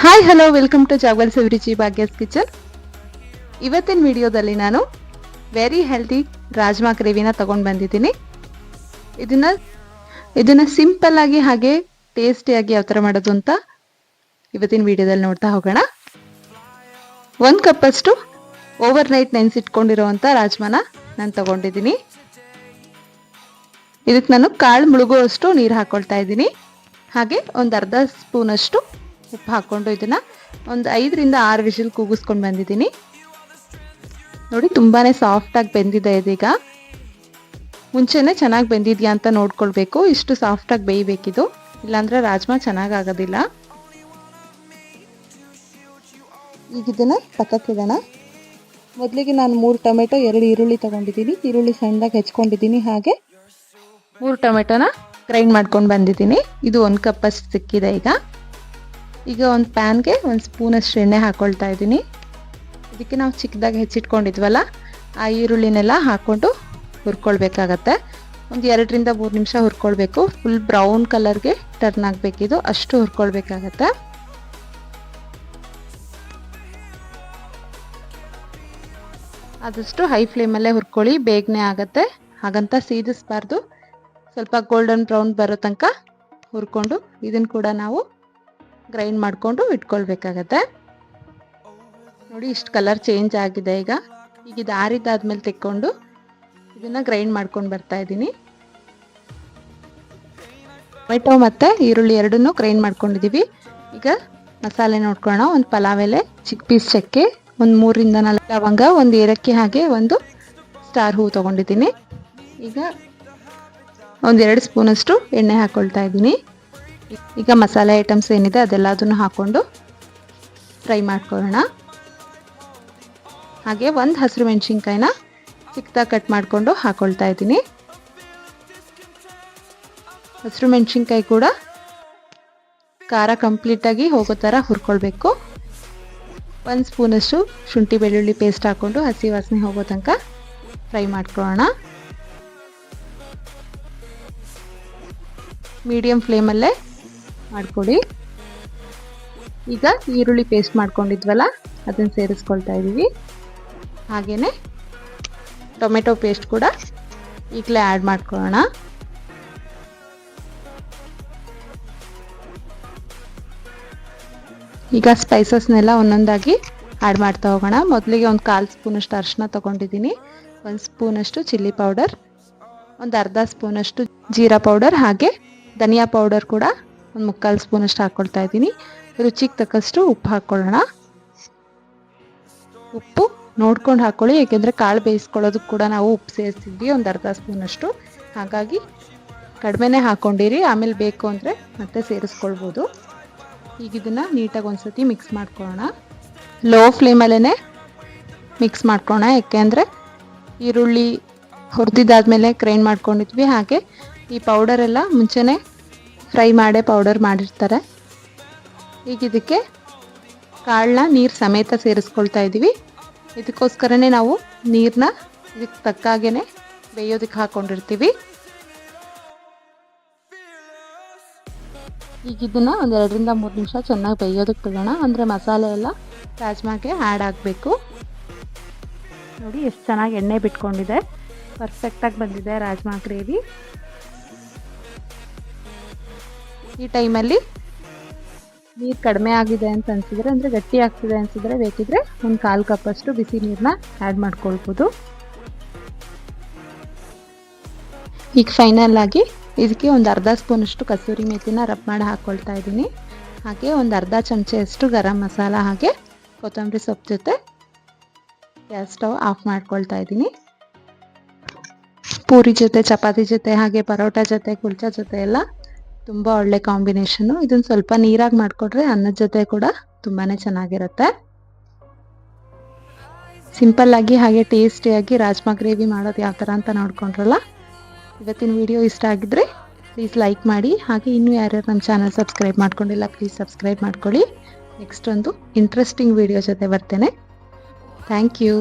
Hi hello welcome to ಜಾಗಲ್ ಸವಿರುಚಿ ಭಾಗ್ಯಸ್ ಕಿಚನ್. ಇವತ್ತಿನ ವಿಡಿಯೋದಲ್ಲಿ ನಾನು ವೆರಿ ಹೆಲ್ತಿ ರಾಜ್ಮಾ ಗ್ರೇವಿನ ತಗೊಂಡು ಬಂದಿದ್ದೀನಿ. ಇದನ್ನ ಸಿಂಪಲ್ ಆಗಿ ಹಾಗೆ ಟೇಸ್ಟಿಯಾಗಿ ಯಾವ ಥರ ಮಾಡೋದು ಅಂತ ಇವತ್ತಿನ ವಿಡಿಯೋದಲ್ಲಿ ನೋಡ್ತಾ ಹೋಗೋಣ. 1 ಕಪ್ ಅಷ್ಟು ಓವರ್ ನೈಟ್ ನೆನೆಸಿಟ್ಕೊಂಡಿರೋವಂಥ ರಾಜ್ಮಾನ ನಾನು ತಗೊಂಡಿದ್ದೀನಿ. ಇದಕ್ಕೆ ನಾನು ಕಾಳು ಮುಳುಗುವಷ್ಟು ನೀರು ಹಾಕೊಳ್ತಾ ಇದ್ದೀನಿ. ಹಾಗೆ ಒಂದು ಅರ್ಧ ಸ್ಪೂನ್ ಅಷ್ಟು ಉಪ್ಪು ಹಾಕ್ಕೊಂಡು ಇದನ್ನ ಒಂದು 5 ರಿಂದ 6 ವಿಷಲ್ ಕೂಗಿಸ್ಕೊಂಡು ಬಂದಿದ್ದೀನಿ. ನೋಡಿ ತುಂಬಾನೇ ಸಾಫ್ಟ್ ಆಗಿ ಬೆಂದಿದೆ. ಇದೀಗ ಮುಂಚೆನೆ ಚೆನ್ನಾಗಿ ಬೆಂದಿದ್ಯಾ ಅಂತ ನೋಡ್ಕೊಳ್ಬೇಕು. ಇಷ್ಟು ಸಾಫ್ಟ್ ಆಗಿ ಬೇಯಬೇಕಿದು, ಇಲ್ಲಾಂದ್ರೆ ರಾಜ್ಮಾ ಚೆನ್ನಾಗಿ ಆಗೋದಿಲ್ಲ. ಈಗ ಇದನ್ನ ಪಕ್ಕಕ್ಕಿಡೋಣ. ಮೊದಲಿಗೆ ನಾನು 3 ಟೊಮೆಟೊ 2 ಈರುಳ್ಳಿ ತಗೊಂಡಿದ್ದೀನಿ. ಈರುಳ್ಳಿ ಸಣ್ಣದಾಗಿ ಹೆಚ್ಕೊಂಡಿದ್ದೀನಿ. ಹಾಗೆ 3 ಟೊಮೆಟೊನ ಗ್ರೈಂಡ್ ಮಾಡ್ಕೊಂಡು ಬಂದಿದ್ದೀನಿ. ಇದು 1 ಕಪ್ ಅಷ್ಟು ಸಿಕ್ಕಿದೆ. ಈಗ ಒಂದು ಪ್ಯಾನ್ಗೆ 1 ಸ್ಪೂನ್ ಅಷ್ಟು ಎಣ್ಣೆ ಹಾಕೊಳ್ತಾ ಇದ್ದೀನಿ. ಇದಕ್ಕೆ ನಾವು ಚಿಕ್ಕದಾಗಿ ಹೆಚ್ಚಿಟ್ಕೊಂಡಿದ್ವಲ್ಲ ಆ ಈರುಳ್ಳಿನೆಲ್ಲ ಹಾಕ್ಕೊಂಡು ಹುರ್ಕೊಳ್ಬೇಕಾಗತ್ತೆ. ಒಂದು 2 ರಿಂದ 3 ನಿಮಿಷ ಹುರ್ಕೊಳ್ಬೇಕು. ಫುಲ್ ಬ್ರೌನ್ ಕಲರ್ಗೆ ಟರ್ನ್ ಆಗಬೇಕಿದು, ಅಷ್ಟು ಹುರ್ಕೊಳ್ಬೇಕಾಗತ್ತೆ. ಆದಷ್ಟು ಹೈ ಫ್ಲೇಮಲ್ಲೇ ಹುರ್ಕೊಳ್ಳಿ, ಬೇಗನೆ ಆಗತ್ತೆ. ಹಾಗಂತ ಸೀದಿಸಬಾರ್ದು. ಸ್ವಲ್ಪ ಗೋಲ್ಡನ್ ಬ್ರೌನ್ ಬರೋ ತನಕ ಹುರ್ಕೊಂಡು ಇದನ್ನು ಕೂಡ ನಾವು ಗ್ರೈಂಡ್ ಮಾಡಿಕೊಂಡು ಇಟ್ಕೊಳ್ಬೇಕಾಗತ್ತೆ. ನೋಡಿ ಇಷ್ಟು ಕಲರ್ ಚೇಂಜ್ ಆಗಿದೆ. ಈಗ ಇದು ಆರಿದ್ದಾದ್ಮೇಲೆ ತೆಕ್ಕೊಂಡು ಇದನ್ನ ಗ್ರೈಂಡ್ ಮಾಡ್ಕೊಂಡು ಬರ್ತಾ ಇದ್ದೀನಿ. ಟೊಮೆಟೊ ಮತ್ತು ಈರುಳ್ಳಿ ಎರಡನ್ನೂ ಗ್ರೈಂಡ್ ಮಾಡ್ಕೊಂಡಿದ್ದೀವಿ. ಈಗ ಮಸಾಲೆ ನೋಡ್ಕೊಳ್ಳೋಣ. ಒಂದು ಪಲಾವ್ ಎಲೆ, ಚಿಕ್ಕ ಪೀಸ್ ಚಕ್ಕೆ, ಒಂದು 3 ರಿಂದ 4 ಲವಂಗ, ಒಂದು ಏಲಕ್ಕಿ, ಹಾಗೆ ಒಂದು ಸ್ಟಾರ್ ಹೂವು ತೊಗೊಂಡಿದ್ದೀನಿ. ಈಗ ಒಂದು 2 ಸ್ಪೂನಷ್ಟು ಎಣ್ಣೆ ಹಾಕ್ಕೊಳ್ತಾ ಇದ್ದೀನಿ. ಈಗ ಮಸಾಲೆ ಐಟಮ್ಸ್ ಏನಿದೆ ಅದೆಲ್ಲದನ್ನು ಹಾಕ್ಕೊಂಡು ಫ್ರೈ ಮಾಡ್ಕೊಳ್ಳೋಣ. ಹಾಗೆ ಒಂದು ಹಸಿರು ಮೆಣಸಿನ್ಕಾಯಿನ ಚಿಕ್ಕದಾಗಿ ಕಟ್ ಮಾಡಿಕೊಂಡು ಹಾಕ್ಕೊಳ್ತಾ ಇದ್ದೀನಿ. ಹಸಿರು ಮೆಣಸಿನ್ಕಾಯಿ ಕೂಡ ಖಾರ ಕಂಪ್ಲೀಟಾಗಿ ಹೋಗೋ ಥರ ಹುರ್ಕೊಳ್ಬೇಕು. 1 ಸ್ಪೂನಷ್ಟು ಶುಂಠಿ ಬೆಳ್ಳುಳ್ಳಿ ಪೇಸ್ಟ್ ಹಾಕ್ಕೊಂಡು ಹಸಿ ವಾಸನೆ ಹೋಗೋ ತನಕ ಫ್ರೈ ಮಾಡ್ಕೊಳ್ಳೋಣ. ಮೀಡಿಯಂ ಫ್ಲೇಮಲ್ಲೇ ಮಾಡ್ಕೊಳ್ಳಿ. ಈಗ ಈರುಳ್ಳಿ ಪೇಸ್ಟ್ ಮಾಡ್ಕೊಂಡಿದ್ವಲ್ಲ ಅದನ್ನು ಸೇರಿಸ್ಕೊಳ್ತಾ ಇದ್ದೀವಿ. ಹಾಗೆಯೇ ಟೊಮೆಟೊ ಪೇಸ್ಟ್ ಕೂಡ ಈಗಲೇ ಆ್ಯಡ್ ಮಾಡ್ಕೊಳ್ಳೋಣ. ಈಗ ಸ್ಪೈಸಸ್ನೆಲ್ಲ ಒಂದೊಂದಾಗಿ ಆ್ಯಡ್ ಮಾಡ್ತಾ ಹೋಗೋಣ. ಮೊದಲಿಗೆ ಒಂದು 1/4 ಸ್ಪೂನಷ್ಟು ಅರಿಶಿನ ತೊಗೊಂಡಿದ್ದೀನಿ. 1 ಸ್ಪೂನಷ್ಟು ಚಿಲ್ಲಿ ಪೌಡರ್, ಒಂದು ಅರ್ಧ ಸ್ಪೂನಷ್ಟು ಜೀರಾ ಪೌಡರ್, ಹಾಗೆ ಧನಿಯಾ ಪೌಡರ್ ಕೂಡ ಒಂದು 3/4 ಸ್ಪೂನಷ್ಟು ಹಾಕ್ಕೊಳ್ತಾ ಇದ್ದೀನಿ. ರುಚಿಗೆ ತಕ್ಕಷ್ಟು ಉಪ್ಪು ಹಾಕ್ಕೊಳ್ಳೋಣ. ಉಪ್ಪು ನೋಡ್ಕೊಂಡು ಹಾಕ್ಕೊಳ್ಳಿ, ಏಕೆಂದರೆ ಕಾಳು ಬೇಯಿಸ್ಕೊಳ್ಳೋದಕ್ಕೆ ಕೂಡ ನಾವು ಉಪ್ಪು ಸೇರಿಸಿದ್ವಿ ಒಂದು ಅರ್ಧ ಸ್ಪೂನಷ್ಟು. ಹಾಗಾಗಿ ಕಡಿಮೆನೇ ಹಾಕ್ಕೊಂಡಿರಿ, ಆಮೇಲೆ ಬೇಕು ಅಂದರೆ ಮತ್ತೆ ಸೇರಿಸ್ಕೊಳ್ಬೋದು. ಈಗ ಇದನ್ನು ನೀಟಾಗಿ ಒಂದ್ಸತಿ ಮಿಕ್ಸ್ ಮಾಡ್ಕೊಳ್ಳೋಣ. ಲೋ ಫ್ಲೇಮಲ್ಲೇ ಮಿಕ್ಸ್ ಮಾಡ್ಕೊಳ್ಳೋಣ, ಏಕೆಂದರೆ ಈರುಳ್ಳಿ ಹುರಿದಿದ್ದಾದ್ಮೇಲೆ ಗ್ರೈಂಡ್ ಮಾಡ್ಕೊಂಡಿದ್ವಿ. ಹಾಗೆ ಈ ಪೌಡರೆಲ್ಲ ಮುಂಚೆನೇ ಫ್ರೈ ಮಾಡೇ ಪೌಡರ್ ಮಾಡಿರ್ತಾರೆ. ಈಗ ಇದಕ್ಕೆ ಕಾಳನ್ನ ನೀರು ಸಮೇತ ಸೇರಿಸ್ಕೊಳ್ತಾ ಇದ್ದೀವಿ. ಇದಕ್ಕೋಸ್ಕರನೇ ನಾವು ನೀರನ್ನ ಇದಕ್ಕೆ ತಕ್ಕಾಗೇ ಬೇಯೋದಕ್ಕೆ ಹಾಕ್ಕೊಂಡಿರ್ತೀವಿ. ಈಗ ಇದನ್ನು ಒಂದು 2 ರಿಂದ 3 ನಿಮಿಷ ಚೆನ್ನಾಗಿ ಬೇಯೋದಕ್ಕೆ ಬಿಡೋಣ, ಅಂದರೆ ಮಸಾಲೆ ಎಲ್ಲ ರಾಜ್ಮಾಗೆ ಆ್ಯಡ್ ಆಗಬೇಕು. ನೋಡಿ ಎಷ್ಟು ಚೆನ್ನಾಗಿ ಎಣ್ಣೆ ಬಿಟ್ಕೊಂಡಿದೆ, ಪರ್ಫೆಕ್ಟಾಗಿ ಬಂದಿದೆ ರಾಜ್ಮಾ ಗ್ರೇವಿ. ಈ ಟೈಮಲ್ಲಿ ನೀರು ಕಡಿಮೆ ಆಗಿದೆ ಅಂತ ಅನಿಸಿದ್ರೆ, ಅಂದರೆ ಗಟ್ಟಿ ಆಗ್ತಿದೆ ಅನಿಸಿದ್ರೆ, ಬೇಕಿದ್ರೆ ಒಂದು 1/4 ಕಪ್ ಅಷ್ಟು ಬಿಸಿ ನೀರನ್ನ ಆ್ಯಡ್ ಮಾಡ್ಕೊಳ್ಬೋದು. ಈಗ ಫೈನಲ್ ಆಗಿ ಇದಕ್ಕೆ ಒಂದು ಅರ್ಧ ಸ್ಪೂನಷ್ಟು ಕಸೂರಿ ಮೇಥಿನ ರಬ್ ಮಾಡಿ ಹಾಕ್ಕೊಳ್ತಾ ಇದ್ದೀನಿ. ಹಾಗೆ ಒಂದು ಅರ್ಧ ಚಮಚೆಯಷ್ಟು ಗರಂ ಮಸಾಲ, ಹಾಗೆ ಕೊತ್ತಂಬರಿ ಸೊಪ್ಪು ಜೊತೆ ಗ್ಯಾಸ್ ಸ್ಟವ್ ಆಫ್ ಮಾಡ್ಕೊಳ್ತಾ ಇದ್ದೀನಿ. ಪೂರಿ ಜೊತೆ, ಚಪಾತಿ ಜೊತೆ, ಹಾಗೆ ಪರೋಟ ಜೊತೆ, ಕುಲ್ಚಾ ಜೊತೆ ಎಲ್ಲ ತುಂಬ ಒಳ್ಳೆ ಕಾಂಬಿನೇಷನ್ನು. ಇದನ್ನು ಸ್ವಲ್ಪ ನೀರಾಗಿ ಮಾಡಿಕೊಟ್ರೆ ಅನ್ನದ ಜೊತೆ ಕೂಡ ತುಂಬಾ ಚೆನ್ನಾಗಿರುತ್ತೆ. ಸಿಂಪಲ್ಲಾಗಿ ಹಾಗೆ ಟೇಸ್ಟಿಯಾಗಿ ರಾಜ್ಮಾ ಗ್ರೇವಿ ಮಾಡೋದು ಯಾವ ಥರ ಅಂತ ನೋಡ್ಕೊಂಡ್ರಲ್ಲ. ಇವತ್ತಿನ ವಿಡಿಯೋ ಇಷ್ಟ ಆಗಿದ್ದರೆ ಪ್ಲೀಸ್ ಲೈಕ್ ಮಾಡಿ. ಹಾಗೆ ಇನ್ನೂ ಯಾರ್ಯಾರು ನಮ್ಮ ಚಾನಲ್ ಸಬ್ಸ್ಕ್ರೈಬ್ ಮಾಡ್ಕೊಂಡಿಲ್ಲ ಪ್ಲೀಸ್ ಸಬ್ಸ್ಕ್ರೈಬ್ ಮಾಡ್ಕೊಳ್ಳಿ. ನೆಕ್ಸ್ಟ್ ಒಂದು ಇಂಟ್ರೆಸ್ಟಿಂಗ್ ವಿಡಿಯೋ ಜೊತೆ ಬರ್ತೇನೆ. Thank you.